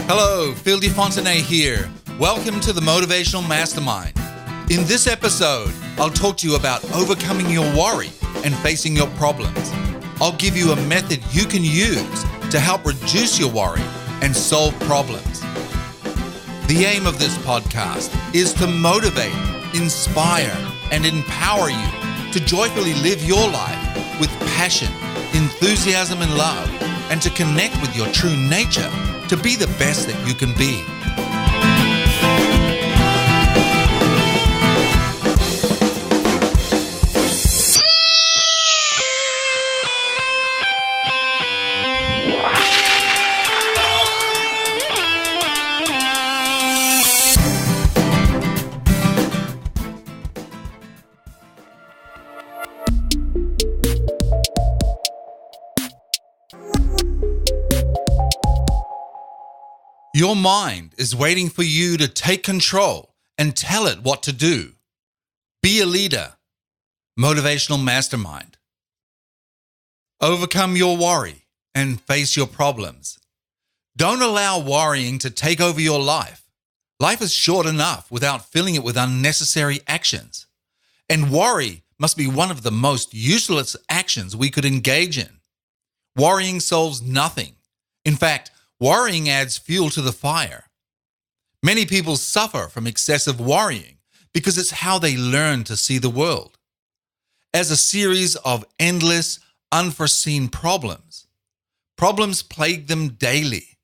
Hello, Phil DeFontenay here. Welcome to the Motivational Mastermind. In this episode, I'll talk to you about overcoming your worry and facing your problems. I'll give you a method you can use to help reduce your worry and solve problems. The aim of this podcast is to motivate, inspire, and empower you to joyfully live your life with passion, enthusiasm, and love, and to connect with your true nature to be the best that you can be. Your mind is waiting for you to take control and tell it what to do. Be a leader. Motivational Mastermind. Overcome your worry and face your problems. Don't allow worrying to take over your life. Life is short enough without filling it with unnecessary actions. And worry must be one of the most useless actions we could engage in. Worrying solves nothing. In fact, worrying adds fuel to the fire. Many people suffer from excessive worrying because it's how they learn to see the world. As a series of endless, unforeseen problems. Problems plague them daily.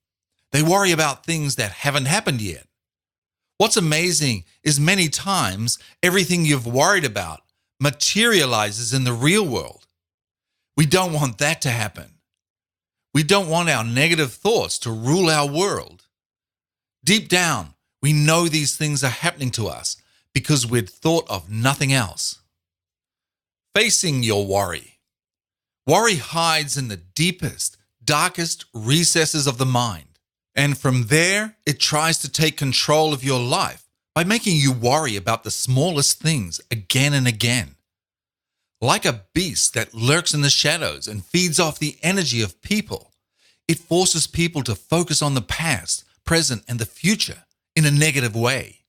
They worry about things that haven't happened yet. What's amazing is many times everything you've worried about materializes in the real world. We don't want that to happen. We don't want our negative thoughts to rule our world. Deep down, we know these things are happening to us because we'd thought of nothing else. Facing your worry. Worry hides in the deepest, darkest recesses of the mind. And from there, it tries to take control of your life by making you worry about the smallest things again and again. Like a beast that lurks in the shadows and feeds off the energy of people, it forces people to focus on the past, present, and the future in a negative way.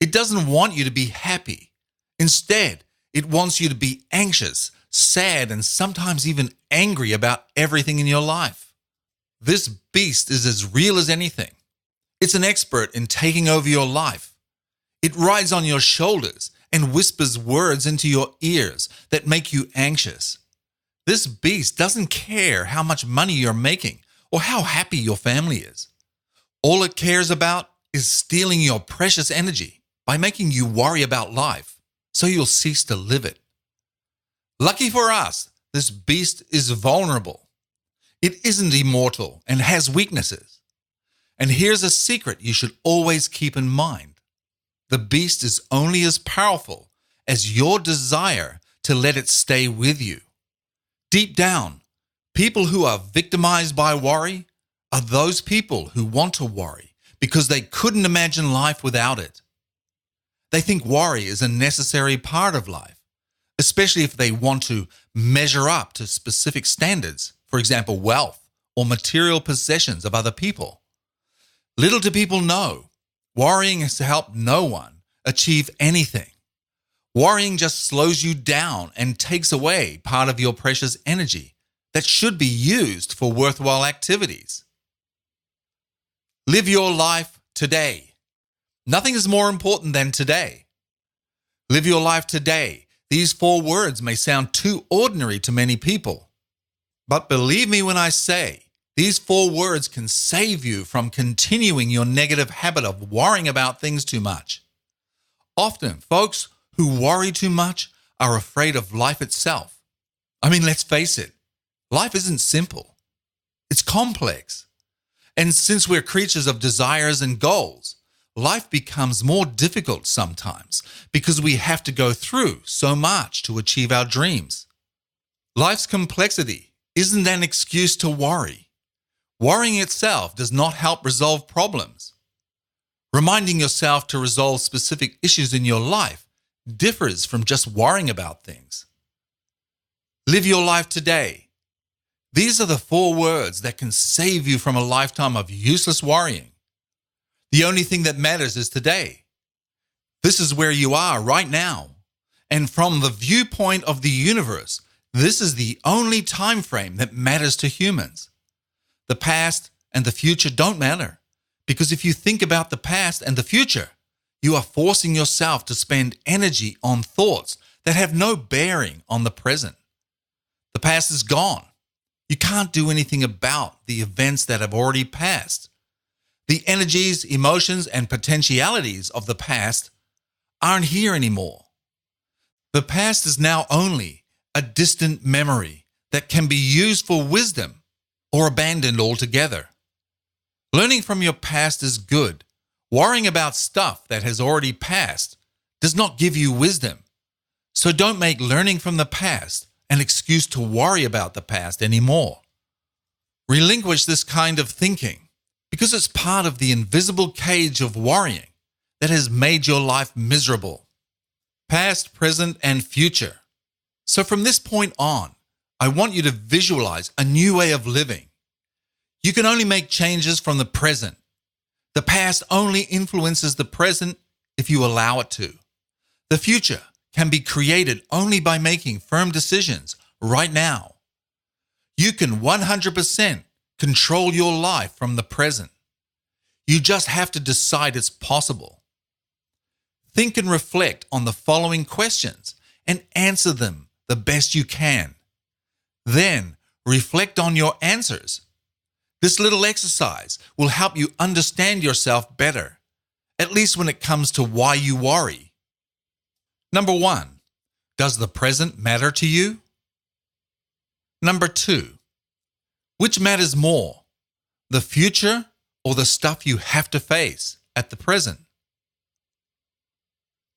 It doesn't want you to be happy. Instead, it wants you to be anxious, sad, and sometimes even angry about everything in your life. This beast is as real as anything. It's an expert in taking over your life. It rides on your shoulders and whispers words into your ears that make you anxious. This beast doesn't care how much money you're making or how happy your family is. All it cares about is stealing your precious energy by making you worry about life so you'll cease to live it. Lucky for us, this beast is vulnerable. It isn't immortal and has weaknesses. And here's a secret you should always keep in mind. The beast is only as powerful as your desire to let it stay with you. Deep down, people who are victimized by worry are those people who want to worry because they couldn't imagine life without it. They think worry is a necessary part of life, especially if they want to measure up to specific standards, for example, wealth or material possessions of other people. Little do people know, worrying has helped no one achieve anything. Worrying just slows you down and takes away part of your precious energy that should be used for worthwhile activities. Live your life today. Nothing is more important than today. Live your life today. These 4 words may sound too ordinary to many people. But believe me when I say, these 4 words can save you from continuing your negative habit of worrying about things too much. Often, folks who worry too much are afraid of life itself. I mean, let's face it, life isn't simple. It's complex. And since we're creatures of desires and goals, life becomes more difficult sometimes because we have to go through so much to achieve our dreams. Life's complexity isn't an excuse to worry. Worrying itself does not help resolve problems. Reminding yourself to resolve specific issues in your life differs from just worrying about things. Live your life today. These are the 4 words that can save you from a lifetime of useless worrying. The only thing that matters is today. This is where you are right now. And from the viewpoint of the universe, this is the only time frame that matters to humans. The past and the future don't matter, because if you think about the past and the future, you are forcing yourself to spend energy on thoughts that have no bearing on the present. The past is gone. You can't do anything about the events that have already passed. The energies, emotions, and potentialities of the past aren't here anymore. The past is now only a distant memory that can be used for wisdom or abandoned altogether. Learning from your past is good. Worrying about stuff that has already passed does not give you wisdom. So don't make learning from the past an excuse to worry about the past anymore. Relinquish this kind of thinking because it's part of the invisible cage of worrying that has made your life miserable. Past, present, and future. So from this point on, I want you to visualize a new way of living. You can only make changes from the present. The past only influences the present if you allow it to. The future can be created only by making firm decisions right now. You can 100% control your life from the present. You just have to decide it's possible. Think and reflect on the following questions and answer them the best you can. Then reflect on your answers. This little exercise will help you understand yourself better, at least when it comes to why you worry. Number 1, does the present matter to you? Number 2, which matters more, the future or the stuff you have to face at the present?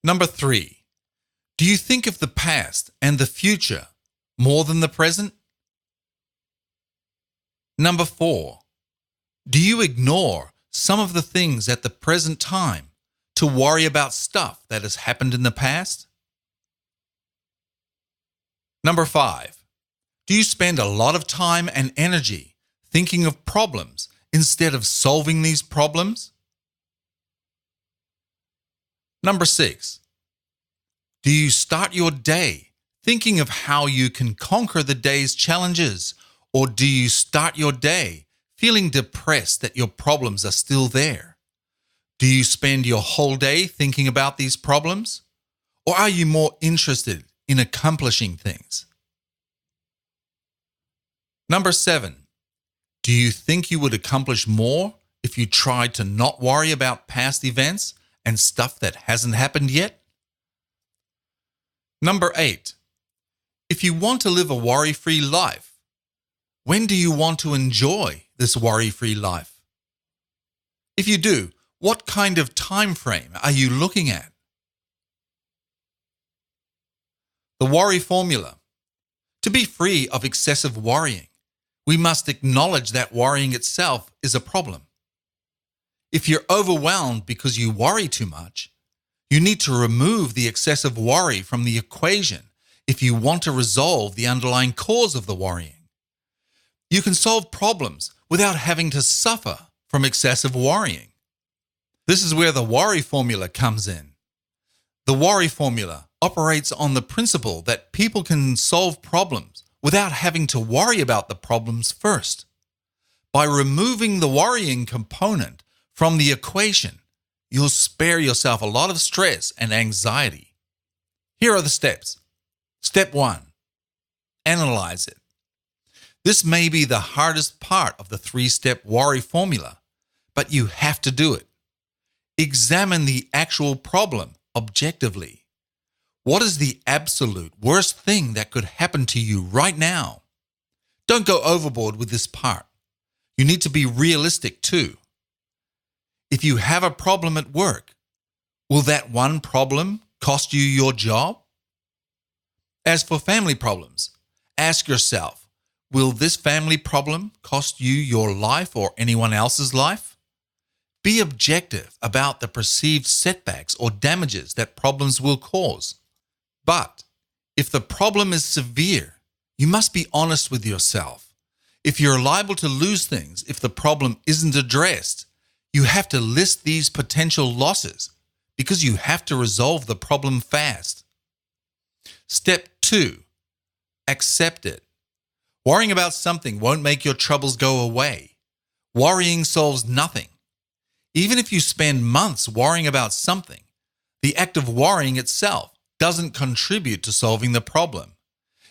Number 3, do you think of the past and the future more than the present? Number 4, do you ignore some of the things at the present time to worry about stuff that has happened in the past? Number 5, do you spend a lot of time and energy thinking of problems instead of solving these problems? Number 6, do you start your day thinking of how you can conquer the day's challenges, or do you start your day feeling depressed that your problems are still there? Do you spend your whole day thinking about these problems, or are you more interested in accomplishing things? Number 7, do you think you would accomplish more if you tried to not worry about past events and stuff that hasn't happened yet? Number 8, if you want to live a worry-free life, when do you want to enjoy this worry-free life? If you do, what kind of time frame are you looking at? The worry formula. To be free of excessive worrying, we must acknowledge that worrying itself is a problem. If you're overwhelmed because you worry too much, you need to remove the excessive worry from the equation if you want to resolve the underlying cause of the worrying. You can solve problems without having to suffer from excessive worrying. This is where the worry formula comes in. The worry formula operates on the principle that people can solve problems without having to worry about the problems first. By removing the worrying component from the equation, you'll spare yourself a lot of stress and anxiety. Here are the steps. Step 1, analyze it. This may be the hardest part of the 3-step worry formula, but you have to do it. Examine the actual problem objectively. What is the absolute worst thing that could happen to you right now? Don't go overboard with this part. You need to be realistic too. If you have a problem at work, will that one problem cost you your job? As for family problems, ask yourself, will this family problem cost you your life or anyone else's life? Be objective about the perceived setbacks or damages that problems will cause. But if the problem is severe, you must be honest with yourself. If you're liable to lose things if the problem isn't addressed, you have to list these potential losses because you have to resolve the problem fast. Step 2. Accept it. Worrying about something won't make your troubles go away. Worrying solves nothing. Even if you spend months worrying about something, the act of worrying itself doesn't contribute to solving the problem.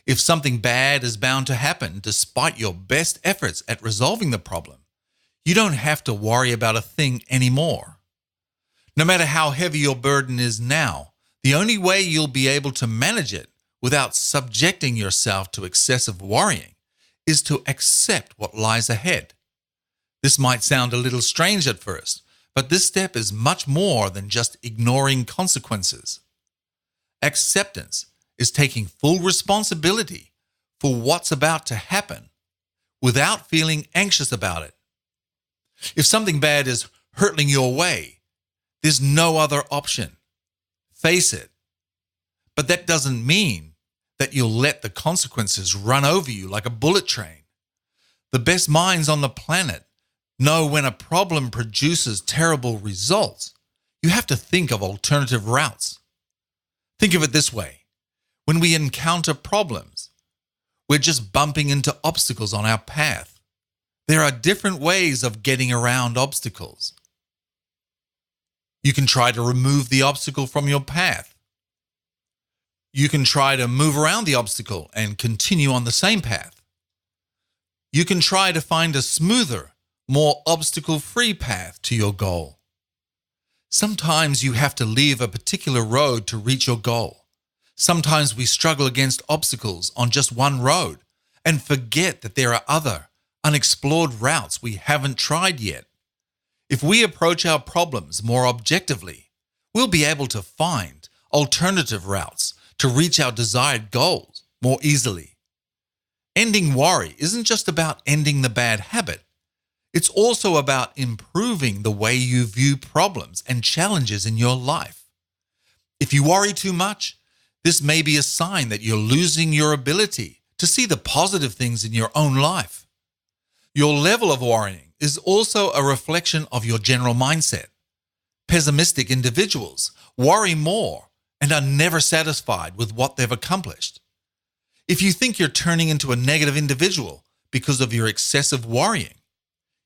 If something bad is bound to happen despite your best efforts at resolving the problem, you don't have to worry about a thing anymore. No matter how heavy your burden is now, the only way you'll be able to manage it without subjecting yourself to excessive worrying is to accept what lies ahead. This might sound a little strange at first, but this step is much more than just ignoring consequences. Acceptance is taking full responsibility for what's about to happen without feeling anxious about it. If something bad is hurtling your way, there's no other option. Face it. But that doesn't mean that you'll let the consequences run over you like a bullet train. The best minds on the planet know when a problem produces terrible results, you have to think of alternative routes. Think of it this way. When we encounter problems, we're just bumping into obstacles on our path. There are different ways of getting around obstacles. You can try to remove the obstacle from your path. You can try to move around the obstacle and continue on the same path. You can try to find a smoother, more obstacle-free path to your goal. Sometimes you have to leave a particular road to reach your goal. Sometimes we struggle against obstacles on just one road and forget that there are other, unexplored routes we haven't tried yet. If we approach our problems more objectively, we'll be able to find alternative routes to reach our desired goals more easily. Ending worry isn't just about ending the bad habit. It's also about improving the way you view problems and challenges in your life. If you worry too much, this may be a sign that you're losing your ability to see the positive things in your own life. Your level of worrying is also a reflection of your general mindset. Pessimistic individuals worry more and are never satisfied with what they've accomplished. If you think you're turning into a negative individual because of your excessive worrying,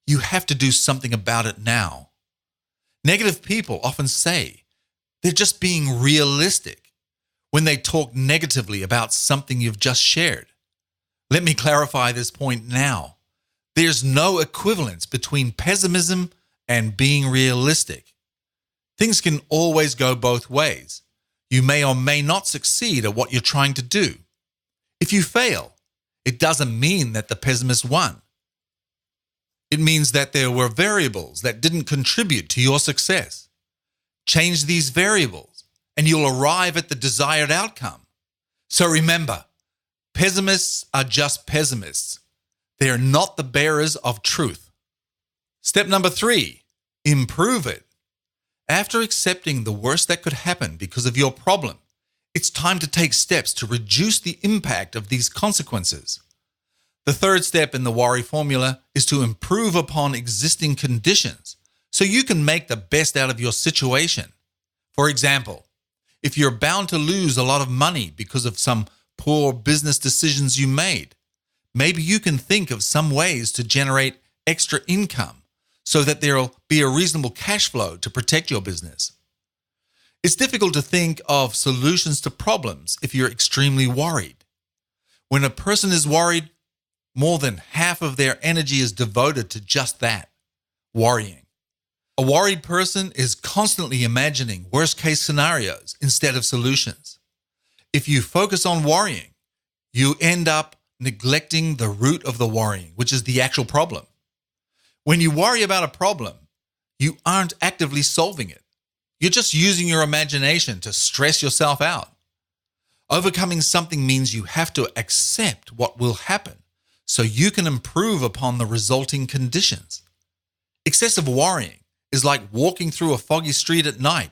you have to do something about it now. Negative people often say they're just being realistic when they talk negatively about something you've just shared. Let me clarify this point now. There's no equivalence between pessimism and being realistic. Things can always go both ways. You may or may not succeed at what you're trying to do. If you fail, it doesn't mean that the pessimist won. It means that there were variables that didn't contribute to your success. Change these variables, and you'll arrive at the desired outcome. So remember, pessimists are just pessimists. They are not the bearers of truth. Step number 3, improve it. After accepting the worst that could happen because of your problem, it's time to take steps to reduce the impact of these consequences. The third step in the worry formula is to improve upon existing conditions so you can make the best out of your situation. For example, if you're bound to lose a lot of money because of some poor business decisions you made, maybe you can think of some ways to generate extra income so that there'll be a reasonable cash flow to protect your business. It's difficult to think of solutions to problems if you're extremely worried. When a person is worried, more than half of their energy is devoted to just that, worrying. A worried person is constantly imagining worst-case scenarios instead of solutions. If you focus on worrying, you end up neglecting the root of the worrying, which is the actual problem. When you worry about a problem, you aren't actively solving it. You're just using your imagination to stress yourself out. Overcoming something means you have to accept what will happen so you can improve upon the resulting conditions. Excessive worrying is like walking through a foggy street at night.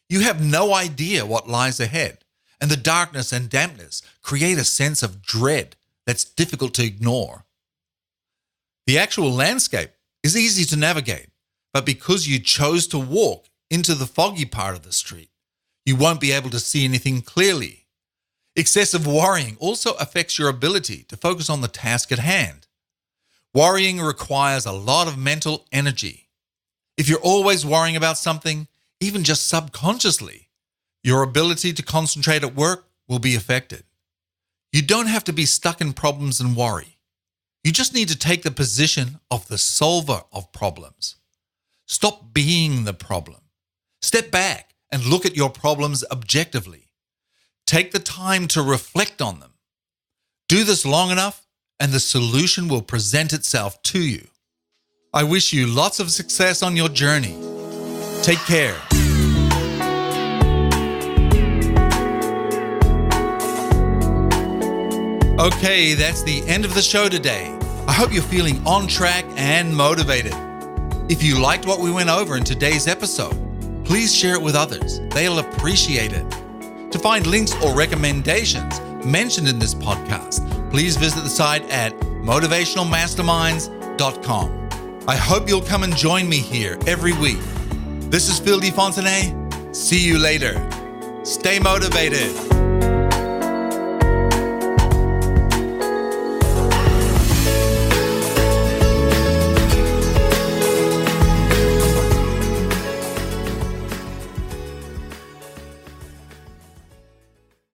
You have no idea what lies ahead, and the darkness and dampness create a sense of dread that's difficult to ignore. The actual landscape is easy to navigate, but because you chose to walk into the foggy part of the street, you won't be able to see anything clearly. Excessive worrying also affects your ability to focus on the task at hand. Worrying requires a lot of mental energy. If you're always worrying about something, even just subconsciously, your ability to concentrate at work will be affected. You don't have to be stuck in problems and worry. You just need to take the position of the solver of problems. Stop being the problem. Step back and look at your problems objectively. Take the time to reflect on them. Do this long enough, and the solution will present itself to you. I wish you lots of success on your journey. Take care. Okay, that's the end of the show today. I hope you're feeling on track and motivated. If you liked what we went over in today's episode, please share it with others. They'll appreciate it. To find links or recommendations mentioned in this podcast, please visit the site at motivationalmasterminds.com. I hope you'll come and join me here every week. This is Phil DeFontenay. See you later. Stay motivated.